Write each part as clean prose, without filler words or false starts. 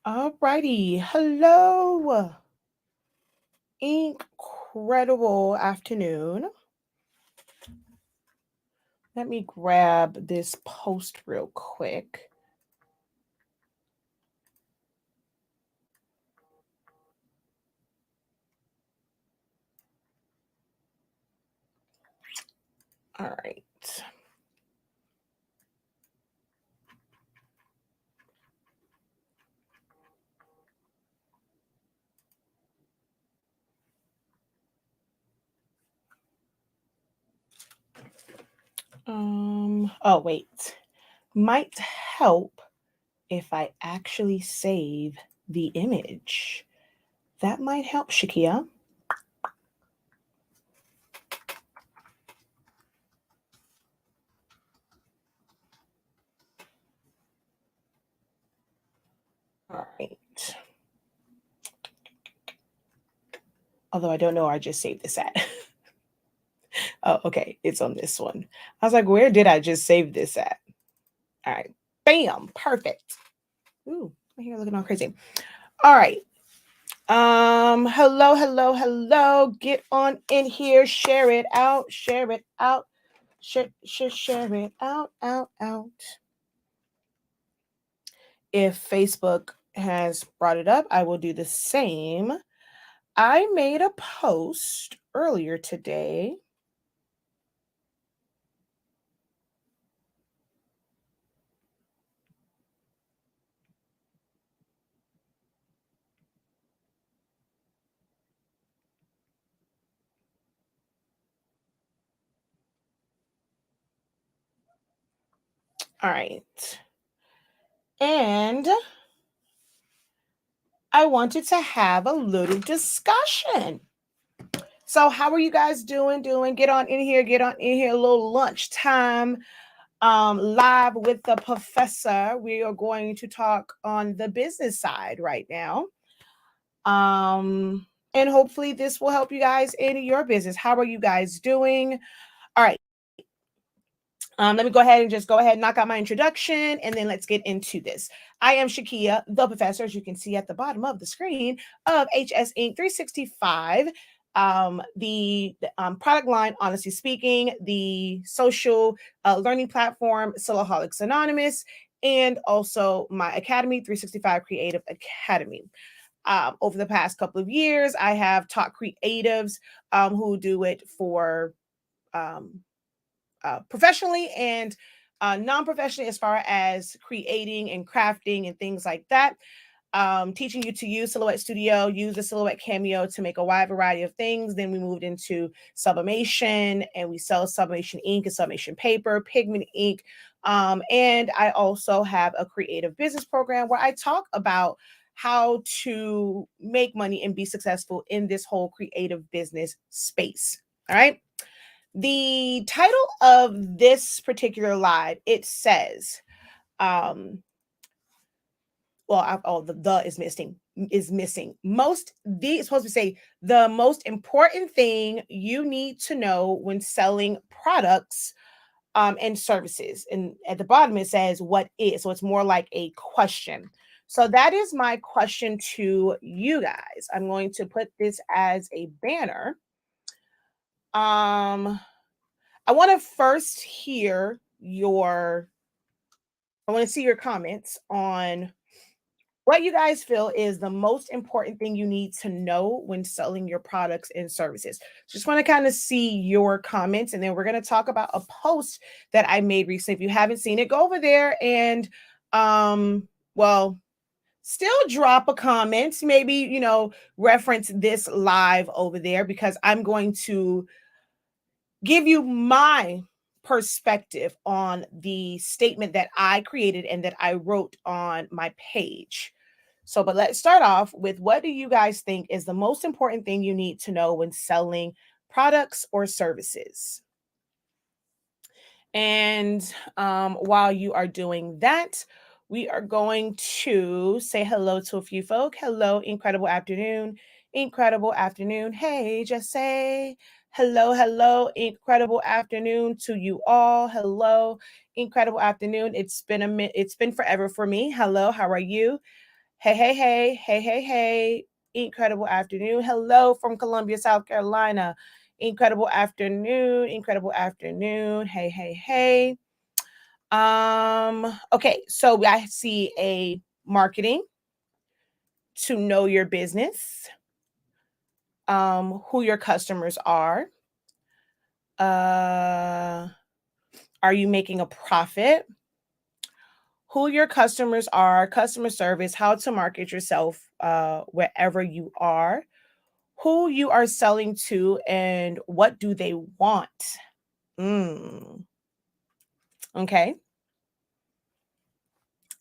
Alrighty. Hello. Incredible afternoon. Let me grab this post real quick. All right. Oh wait. Might help if I actually save the image. That might help, Shakia. All right. Although I don't know where I just saved this at. Oh, okay. It's on this one. I was like, where did I just save this at? All right. Bam. Perfect. Ooh, my hair looking all crazy. All right. Hello, hello, hello. Get on in here. Share it out. Share it out. Share it out. If Facebook has brought it up, I will do the same. I made a post earlier today. All right. And I wanted to have a little discussion. So, how are you guys doing? Get on in here. Get on in here. A little lunchtime live with the professor. We are going to talk on the business side right now. And hopefully this will help you guys in your business. How are you guys doing? All right. Let me go ahead and knock out my introduction, and then let's get into this. I am Shakia, the professor, as you can see at the bottom of the screen of HS Inc. 365. The product line, honestly speaking, the social learning platform, Soloholics Anonymous, and also my academy, 365 Creative Academy. Over the past couple of years, I have taught creatives who do it for professionally and non-professionally, as far as creating and crafting and things like that. Teaching you to use Silhouette Studio, use the Silhouette Cameo to make a wide variety of things. Then we moved into sublimation, and we sell sublimation ink and sublimation paper, pigment ink. And I also have a creative business program where I talk about how to make money and be successful in this whole creative business space. All right. The title of this particular live, it says, the is missing. It's supposed to say the most important thing you need to know when selling products and services. And at the bottom it says what is. So it's more like a question. So that is my question to you guys. I'm going to put this as a banner. I want to first hear I want to see your comments on what you guys feel is the most important thing you need to know when selling your products and services. Just want to kind of see your comments, and then we're going to talk about a post that I made recently. If you haven't seen it, go over there and well, still drop a comment, maybe, reference this live over there, because I'm going to give you my perspective on the statement that I created and that I wrote on my page. So, but let's start off with, what do you guys think is the most important thing you need to know when selling products or services? And while you are doing that, we are going to say hello to a few folk. Hello, incredible afternoon. Incredible afternoon. Hey, just say hello, incredible afternoon to you all. Hello, incredible afternoon. It's been forever for me. Hello, how are you? Hey, hey, hey, hey, hey, hey. Incredible afternoon. Hello from Columbia, South Carolina. Incredible afternoon. Incredible afternoon. Hey, hey, hey. Okay, so I see a marketing to know your business, who your customers are you making a profit? Who your customers are, customer service, how to market yourself wherever you are, who you are selling to, and what do they want. Mm, okay.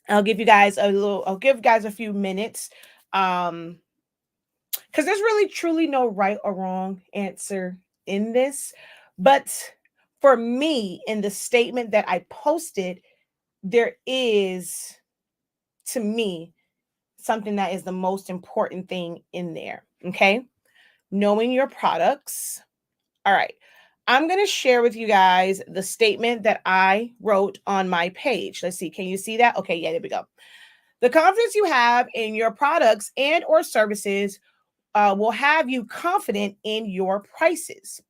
I'll give you guys a few minutes. Because there's really truly no right or wrong answer in this. But for me, in the statement that I posted, there is, to me, something that is the most important thing in there. Okay. Knowing your products. All right. I'm going to share with you guys the statement that I wrote on my page. Let's see. Can you see that? Okay. Yeah, there we go. The confidence you have in your products and or services will have you confident in your prices,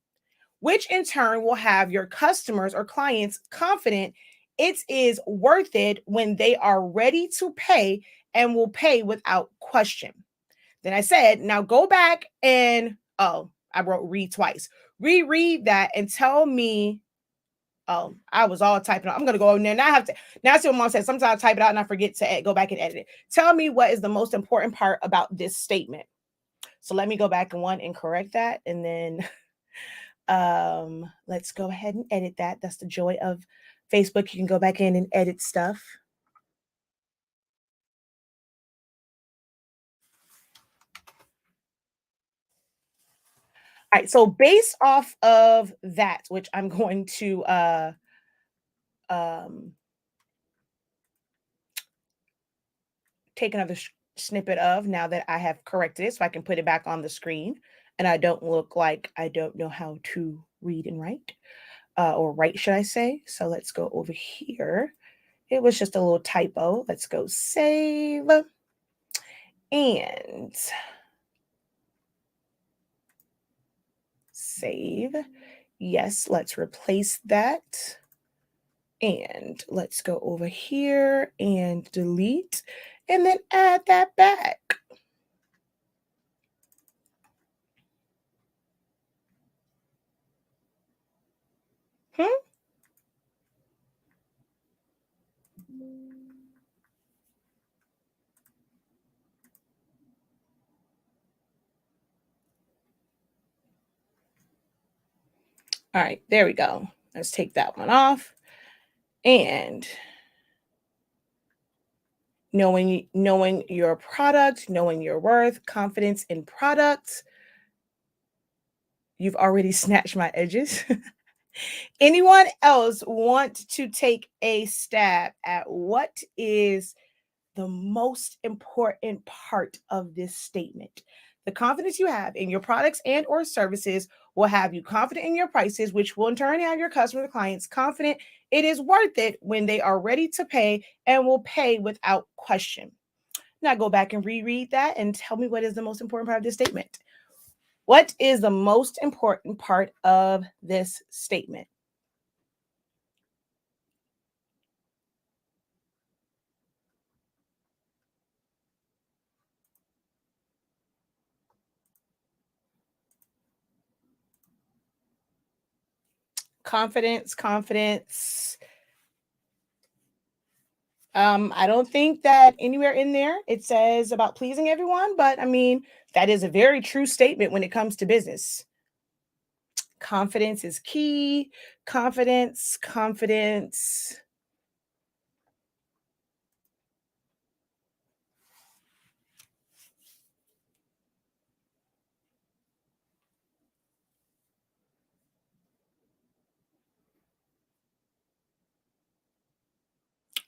which in turn will have your customers or clients confident it is worth it when they are ready to pay and will pay without question. Then I said, now go back and, oh, I wrote read twice. Reread that and tell me. Oh, I was all typing. I'm gonna go in there. Now I have to. Now I see what mom said. Sometimes I type it out and I forget to go back and edit it. Tell me what is the most important part about this statement. So let me go back and correct that, and then let's go ahead and edit that. That's the joy of Facebook. You can go back in and edit stuff. All right. So based off of that, which I'm going to um take another snippet of now that I have corrected it so I can put it back on the screen and I don't look like I don't know how to read and write, or write, should I say. So let's go over here. It was just a little typo. Let's go save and save. Yes, let's replace that. And let's go over here and delete and then add that back. Hmm? All right, there we go. Let's take that one off. And knowing your product, knowing your worth, confidence in products. You've already snatched my edges. Anyone else want to take a stab at what is the most important part of this statement? The confidence you have in your products and or services will have you confident in your prices, which will in turn have your customer clients confident it is worth it when they are ready to pay and will pay without question. Now go back and reread that and tell me what is the most important part of this statement. What is the most important part of this statement? Confidence, confidence. I don't think that anywhere in there it says about pleasing everyone, but I mean, that is a very true statement when it comes to business. Confidence is key. Confidence, confidence.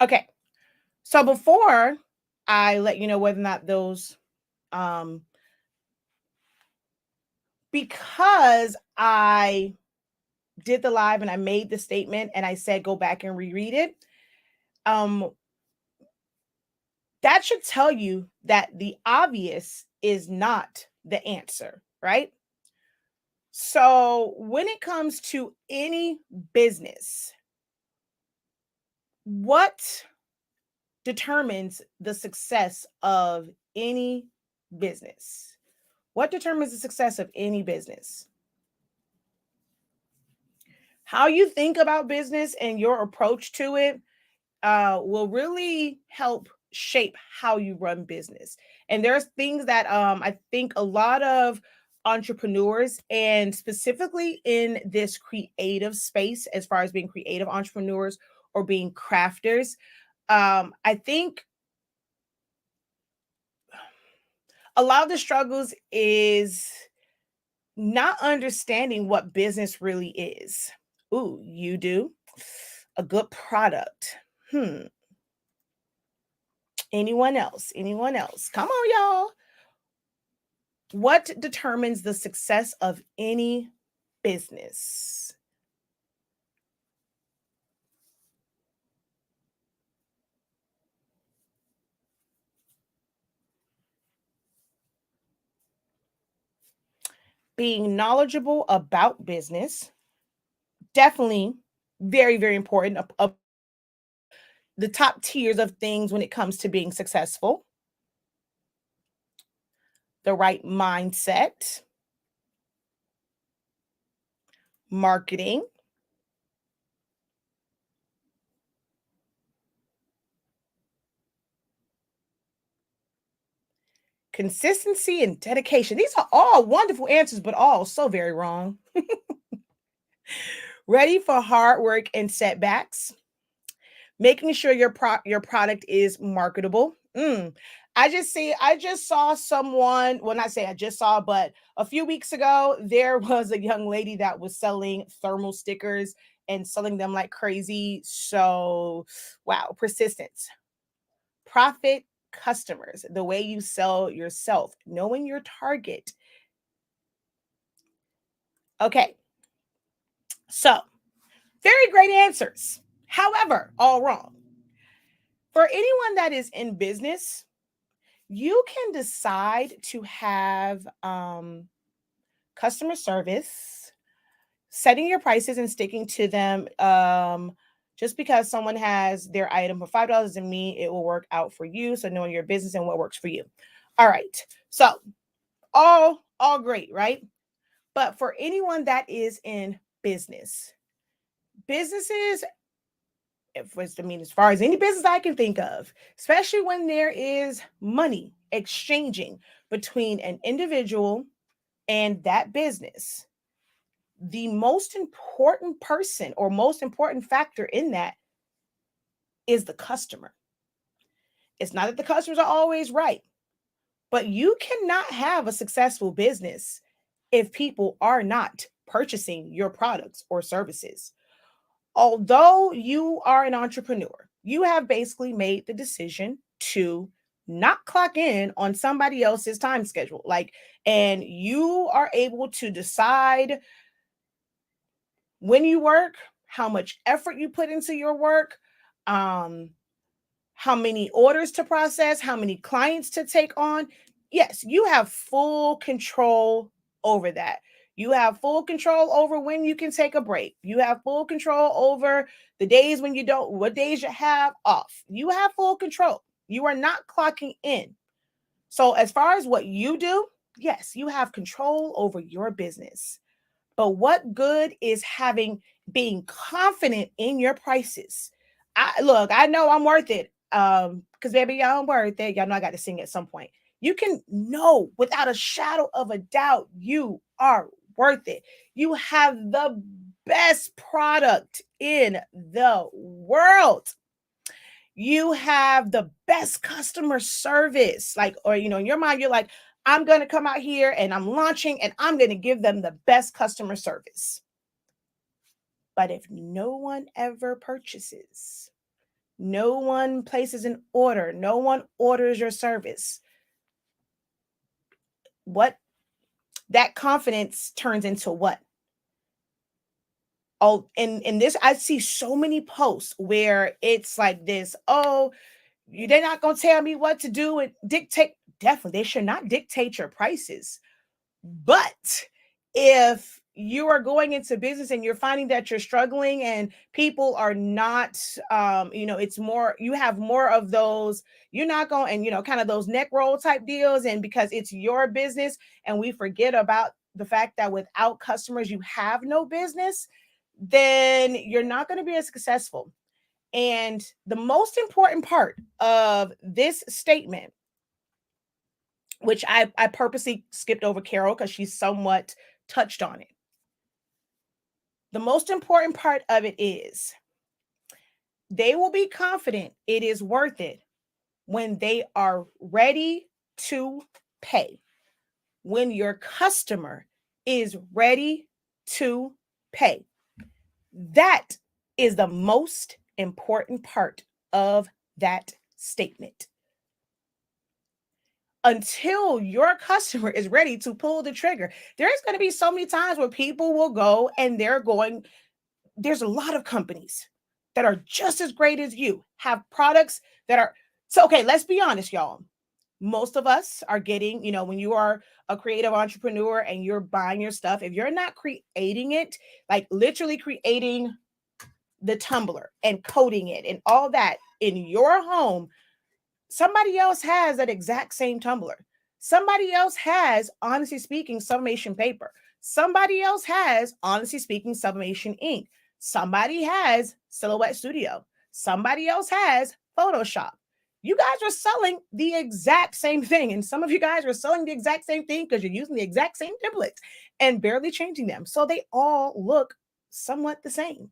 Okay. So before I let you know whether or not those, um, because I did the live and I made the statement and I said go back and reread it. Um, That should tell you that the obvious is not the answer, right? So, when it comes to any business, what determines the success of any business? What determines the success of any business? How you think about business and your approach to it will really help shape how you run business. And there's things that I think a lot of entrepreneurs, and specifically in this creative space, as far as being creative entrepreneurs or being crafters, I think a lot of the struggles is not understanding what business really is. Ooh, you do? A good product. Hmm. Anyone else? Anyone else? Come on, y'all. What determines the success of any business? Being knowledgeable about business, definitely very, very important. Up the top tiers of things when it comes to being successful. The right mindset, marketing, consistency, and dedication. These are all wonderful answers, but all so very wrong. Ready for hard work and setbacks, making sure your product is marketable. I just saw someone, well, not say I just saw, but a few weeks ago, there was a young lady that was selling thermal stickers and selling them like crazy. So, wow, persistence, profit, customers, the way you sell yourself, knowing your target. Okay, so very great answers. However, all wrong. For anyone that is in business, you can decide to have customer service, setting your prices and sticking to them. Just because someone has their item for $5 and me, it will work out for you. So knowing your business and what works for you. All right. So all great, right? But for anyone that is in business, businesses, if was I mean, as far as any business I can think of, especially when there is money exchanging between an individual and that business, the most important person or most important factor in that is the customer. It's not that the customers are always right, but you cannot have a successful business if people are not purchasing your products or services. Although you are an entrepreneur, you have basically made the decision to not clock in on somebody else's time schedule. And you are able to decide when you work, how much effort you put into your work, um, how many orders to process, how many clients to take on. Yes, you have full control over that. You have full control over when you can take a break. You have full control over the days when you don't, what days you have off. You have full control. You are not clocking in. So, as far as what you do, yes, you have control over your business. But what good is having being confident in your prices? I know I'm worth it. Because baby, y'all I'm worth it. Y'all know I got to sing at some point. You can know without a shadow of a doubt you are worth it. You have the best product in the world. You have the best customer service. Like, or in your mind, you're like, I'm going to come out here and I'm launching and I'm going to give them the best customer service. But if no one ever purchases, no one places an order, no one orders your service, what that confidence turns into what? Oh, in this, I see so many posts where it's like this, oh, They're not going to tell me what to do and dictate. Definitely, they should not dictate your prices. But if you are going into business and you're finding that you're struggling and people are not, it's more, you have more of those, you're not going, and, kind of those neck roll type deals. And because it's your business and we forget about the fact that without customers, you have no business, then you're not going to be as successful. And the most important part of this statement, which I purposely skipped over Carol because she's somewhat touched on it. The most important part of it is they will be confident it is worth it when they are ready to pay. When your customer is ready to pay. That is the most important part of that statement. Until your customer is ready to pull the trigger, there's going to be so many times where people will go and there's a lot of companies that are just as great as you, have products that are, so okay, let's be honest, y'all. Most of us are getting, when you are a creative entrepreneur and you're buying your stuff, if you're not creating it, like literally creating the tumbler and coding it and all that in your home, somebody else has that exact same tumbler. Somebody else has, honestly speaking, sublimation paper. Somebody else has, honestly speaking, sublimation ink. Somebody has Silhouette Studio. Somebody else has Photoshop. You guys are selling the exact same thing. And some of you guys are selling the exact same thing because you're using the exact same templates and barely changing them. So they all look somewhat the same.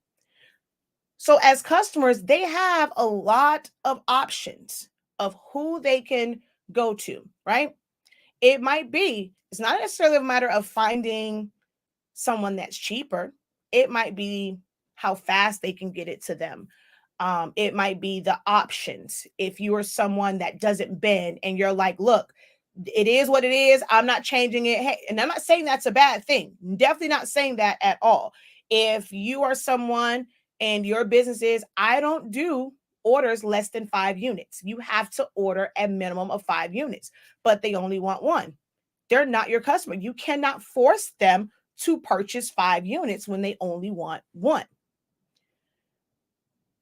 So as customers, they have a lot of options of who they can go to, right? It's not necessarily a matter of finding someone that's cheaper. It might be how fast they can get it to them. It might be the options. If you are someone that doesn't bend and you're like, look, it is what it is. I'm not changing it. Hey, and I'm not saying that's a bad thing. Definitely not saying that at all. If you are someone and your business is, I don't do orders less than 5 units. You have to order a minimum of 5 units, but they only want one. They're not your customer. You cannot force them to purchase 5 units when they only want one.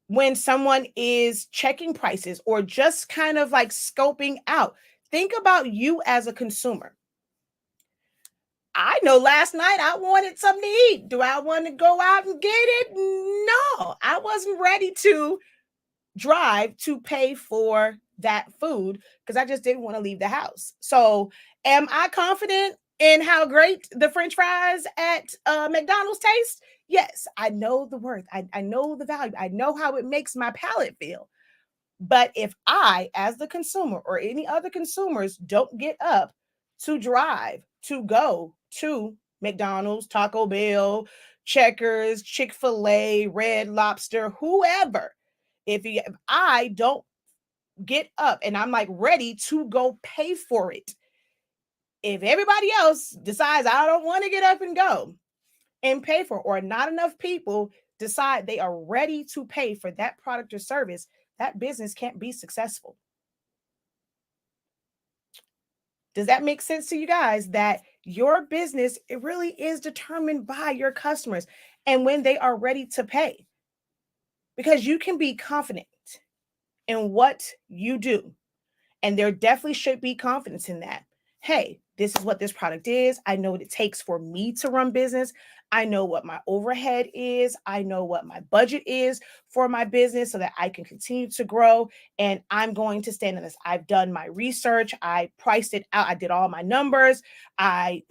When someone is checking prices or just kind of like scoping out, think about you as a consumer. I know last night I wanted something to eat. Do I want to go out and get it? No, I wasn't ready to drive to pay for that food because I just didn't want to leave the house. So, am I confident in how great the French fries at McDonald's taste? Yes, I know the worth. I know the value. I know how it makes my palate feel. But if I, as the consumer or any other consumers, don't get up to drive to go to McDonald's, Taco Bell, Checkers, Chick-fil-A, Red Lobster, whoever, if I don't get up and I'm like ready to go pay for it, if everybody else decides I don't want to get up and go and pay for it, or not enough people decide they are ready to pay for that product or service, that business can't be successful. Does that make sense to you guys? That your business, it really is determined by your customers and when they are ready to pay. Because you can be confident in what you do. And there definitely should be confidence in that. Hey, this is what this product is. I know what it takes for me to run business. I know what my overhead is. I know what my budget is for my business so that I can continue to grow. And I'm going to stand on this. I've done my research. I priced it out. I did all my numbers. I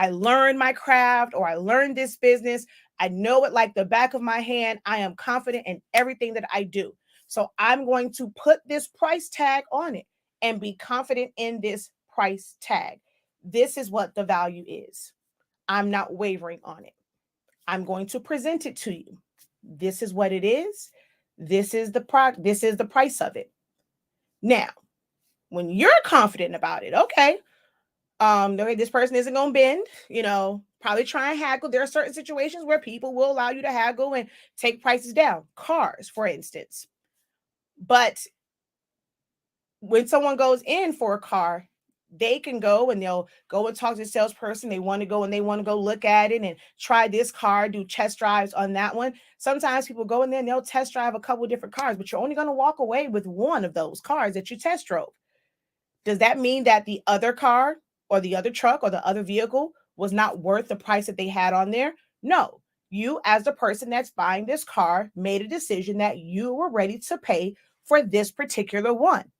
learned my craft, or I learned this business. I know it like the back of my hand. I am confident in everything that I do. So I'm going to put this price tag on it and be confident in this price tag. This is what the value is. I'm not wavering on it. I'm going to present it to you. This is what it is. This is the product. This is the price of it. Now, when you're confident about it, okay, this person isn't going to bend, probably try and haggle. There are certain situations where people will allow you to haggle and take prices down. Cars, for instance. But when someone goes in for a car, they can go and they'll go and talk to the salesperson. They want to go and they want to go look at it and try this car, do test drives on that one. Sometimes people go in there and they'll test drive a couple of different cars, but you're only going to walk away with one of those cars that you test drove. Does that mean that the other car or the other truck or the other vehicle was not worth the price that they had on there? No. You, as the person that's buying this car, made a decision that you were ready to pay for this particular one.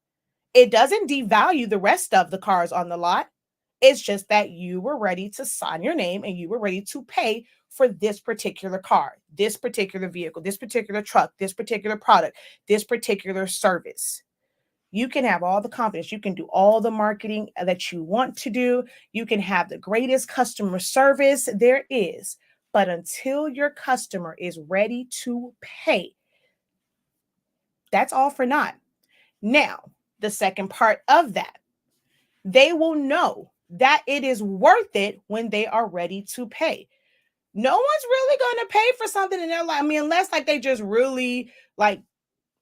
It doesn't devalue the rest of the cars on the lot. It's just that you were ready to sign your name and you were ready to pay for this particular car, this particular vehicle, this particular truck, this particular product, this particular service. You can have all the confidence. You can do all the marketing that you want to do. You can have the greatest customer service there is. But until your customer is ready to pay, that's all for naught. Now, the second part of that, they will know that it is worth it when they are ready to pay. No one's really going to pay for something in their life. I mean, unless like they just really like,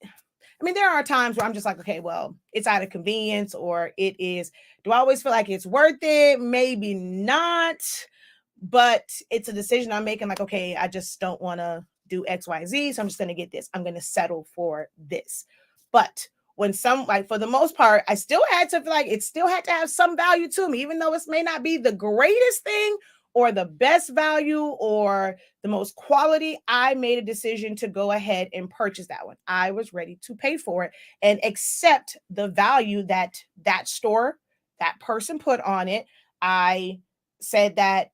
I mean, there are times where I'm just like, okay, well, it's out of convenience or it is. Do I always feel like it's worth it? Maybe not, but it's a decision I'm making. Like, okay, I just don't want to do X, Y, Z. So I'm just going to get this. I'm going to settle for this. But when some, like for the most part, I still had to feel like it still had to have some value to me, even though it may not be the greatest thing or the best value or the most quality. I made a decision to go ahead and purchase that one. I was ready to pay for it and accept the value that that store, that person put on it. I said that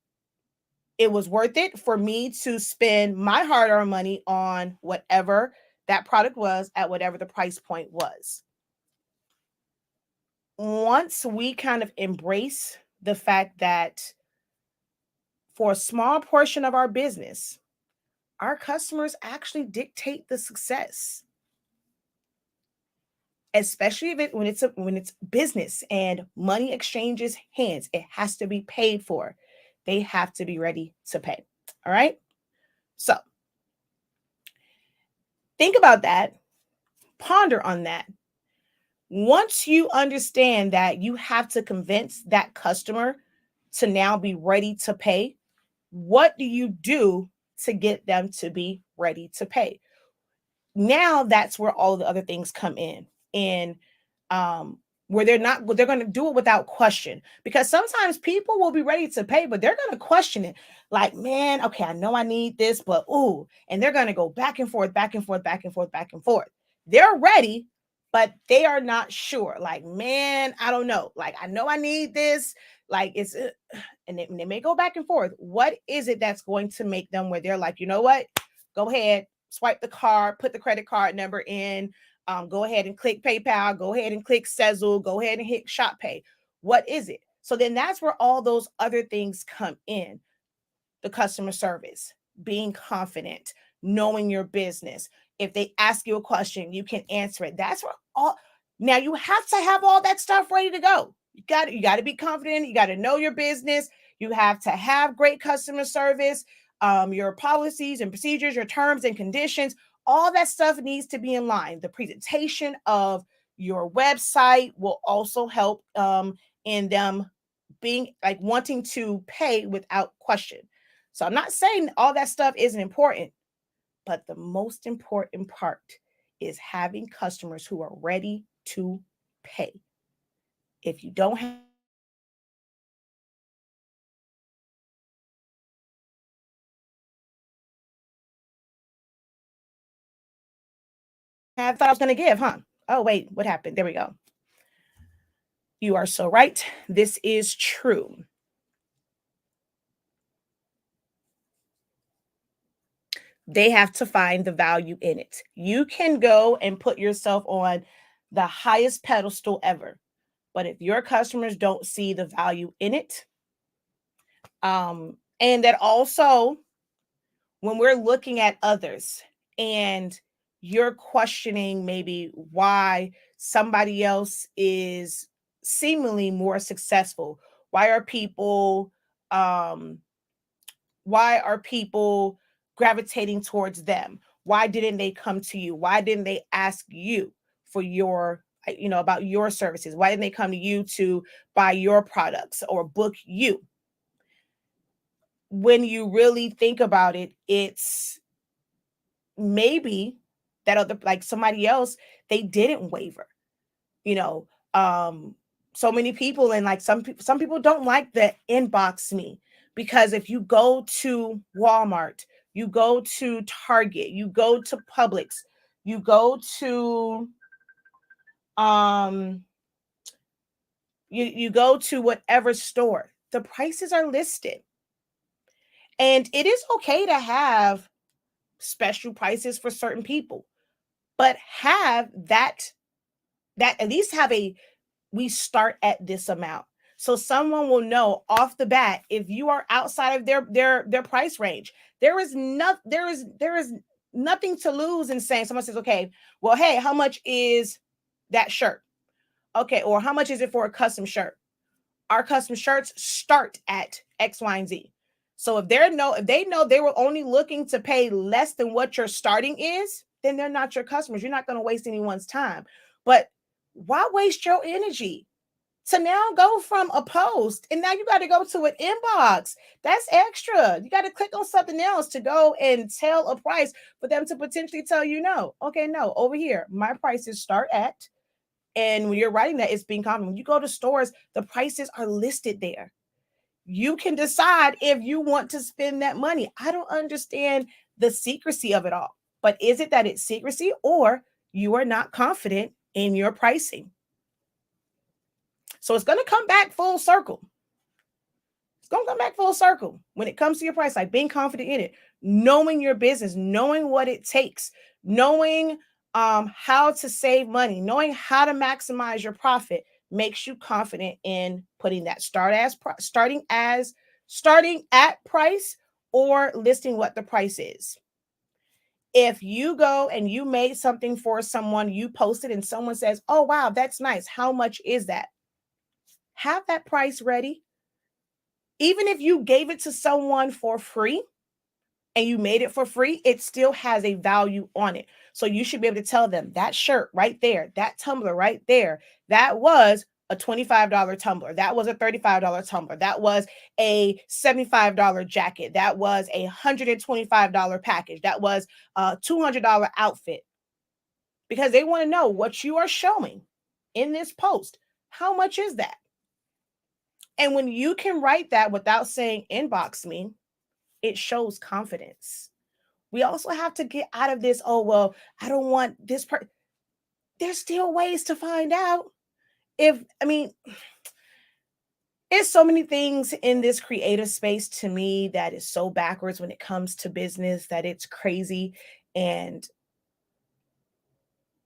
it was worth it for me to spend my hard-earned money on whatever that product was at whatever the price point was. Once we kind of embrace the fact that for a small portion of our business, our customers actually dictate the success, especially if it when it's business and money exchanges hands. It has to be paid for. They have to be ready to pay. All right. So think about that. Ponder on that. Once you understand that you have to convince that customer to now be ready to pay, what do you do to get them to be ready to pay? Now that's where all the other things come in. And where they're going to do it without question, because sometimes people will be ready to pay but they're going to question it, like, man, okay, I know I need this, but ooh, and they're going to go back and forth, back and forth, back and forth, back and forth. They're ready, but they are not sure, like, man, I don't know, like, I know I need this, like it's and they may go back and forth. What is it that's going to make them where they're like, you know what, go ahead, swipe the card, put the credit card number in, go ahead and click PayPal, go ahead and click Sezzle, go ahead and hit Shop Pay. What is it? So then that's where all those other things come in. The customer service, being confident, knowing your business. If they ask you a question, you can answer it. That's where all, now you have to have all that stuff ready to go. You got to be confident. You got to know your business. You have to have great customer service, your policies and procedures, your terms and conditions. All that stuff needs to be in line. The presentation of your website will also help in them being like wanting to pay without question. So I'm not saying all that stuff isn't important, but the most important part is having customers who are ready to pay. If you don't have thought I was going to give, huh? Oh, wait, what happened? There we go. You are so right. This is true. They have to find the value in it. You can go and put yourself on the highest pedestal ever. But if your customers don't see the value in it, and that also when we're looking at others and you're questioning maybe why somebody else is seemingly more successful, why are people um why are people gravitating towards them? Why didn't they come to you? Why didn't they ask you for your about your services? Why didn't they come to you to buy your products or book you? When you really think about it, it's maybe that other, like somebody else, they didn't waver, you know. So many people, and like some people don't like the inbox me, because if you go to Walmart, you go to Target, you go to Publix, you go to um you go to whatever store, the prices are listed. And it is okay to have special prices for certain people, but have that at least have a, we start at this amount. So someone will know off the bat if you are outside of their price range. There is nothing to lose in saying, someone says, okay, well, hey, how much is that shirt? Okay, or how much is it for a custom shirt? Our custom shirts start at X, Y, and Z. So if they know they were only looking to pay less than what your starting is, then they're not your customers. You're not going to waste anyone's time. But why waste your energy to now go from a post and now you got to go to an inbox? That's extra. You got to click on something else to go and tell a price for them to potentially tell you no. Okay, no, over here, my prices start at. And when you're writing that, it's being common. When you go to stores, the prices are listed there. You can decide if you want to spend that money. I don't understand the secrecy of it all. But is it that it's secrecy, or you are not confident in your pricing? So it's going to come back full circle. It's going to come back full circle when it comes to your price, like being confident in it, knowing your business, knowing what it takes, knowing how to save money, knowing how to maximize your profit makes you confident in putting that starting at price, or listing what the price is. If you go and you made something for someone, you posted, and someone says, oh, wow, that's nice, how much is that? Have that price ready. Even if you gave it to someone for free and you made it for free, it still has a value on it. So you should be able to tell them that shirt right there, that tumbler right there, that was a $25 tumbler. That was a $35 tumbler. That was a $75 jacket. That was a $125 package. That was a $200 outfit. Because they want to know what you are showing in this post. How much is that? And when you can write that without saying inbox me, it shows confidence. We also have to get out of this, oh, well, I don't want this There's still ways to find out. It's so many things in this creative space to me that is so backwards when it comes to business, that it's crazy. And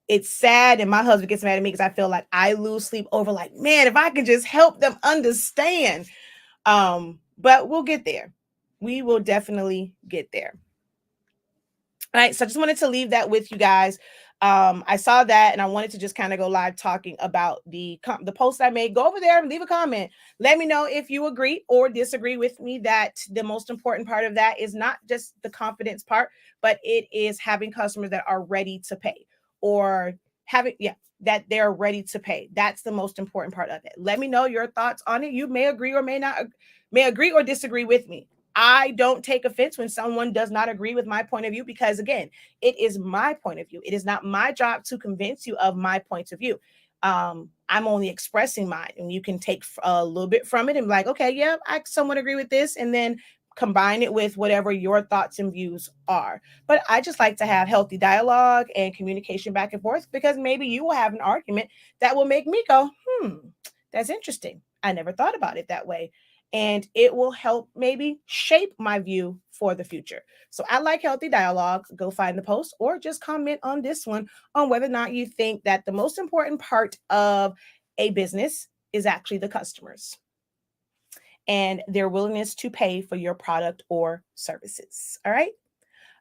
it's sad. And my husband gets mad at me because I feel like I lose sleep over, like, man, if I could just help them understand. But we'll get there. We will definitely get there. All right, so I just wanted to leave that with you guys. I saw that and I wanted to just kind of go live talking about the post I made. Go over there and leave a comment. Let me know if you agree or disagree with me that the most important part of that is not just the confidence part, but it is having customers that are ready to pay, or that they're ready to pay. That's the most important part of it. Let me know your thoughts on it. You may agree or may agree or disagree with me. I don't take offense when someone does not agree with my point of view, because again, it is my point of view. It is not my job to convince you of my point of view. I'm only expressing mine, and you can take a little bit from it and be like, okay, yeah, I somewhat agree with this, and then combine it with whatever your thoughts and views are. But I just like to have healthy dialogue and communication back and forth, because maybe you will have an argument that will make me go, that's interesting. I never thought about it that way. And it will help maybe shape my view for the future. So I like healthy dialogue. Go find the post or just comment on this one on whether or not you think that the most important part of a business is actually the customers and their willingness to pay for your product or services. All right.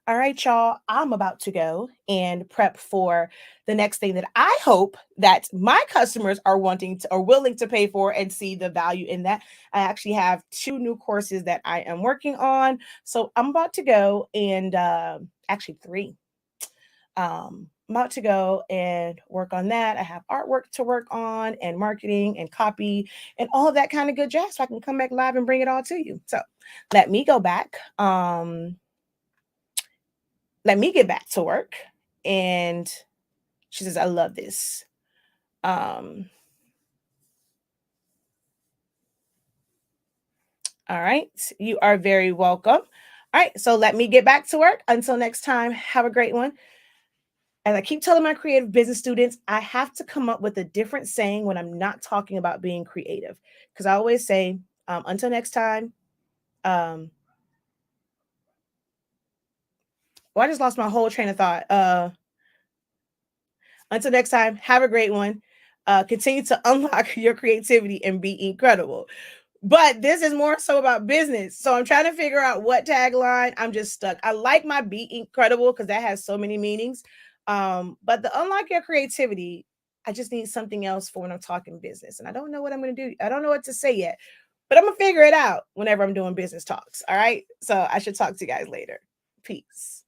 All right, y'all, I'm about to go and prep for the next thing that I hope that my customers are wanting to or willing to pay for and see the value in that. I actually have 2 new courses that I am working on. So I'm about to go and actually 3. about to go and work on that. I have artwork to work on and marketing and copy and all of that kind of good jazz. So I can come back live and bring it all to you. So let me go back. Let me get back to work. And she says, I love this. All right. You are very welcome. All right. So let me get back to work. Until next time, have a great one. And I keep telling my creative business students, I have to come up with a different saying when I'm not talking about being creative. Because I always say, until next time, well, I just lost my whole train of thought. Until next time, have a great one. Continue to unlock your creativity and be incredible. But this is more so about business. So I'm trying to figure out what tagline. I'm just stuck. I like my be incredible because that has so many meanings. But the unlock your creativity, I just need something else for when I'm talking business. And I don't know what I'm going to do. I don't know what to say yet, but I'm going to figure it out whenever I'm doing business talks. All right. So I should talk to you guys later. Peace.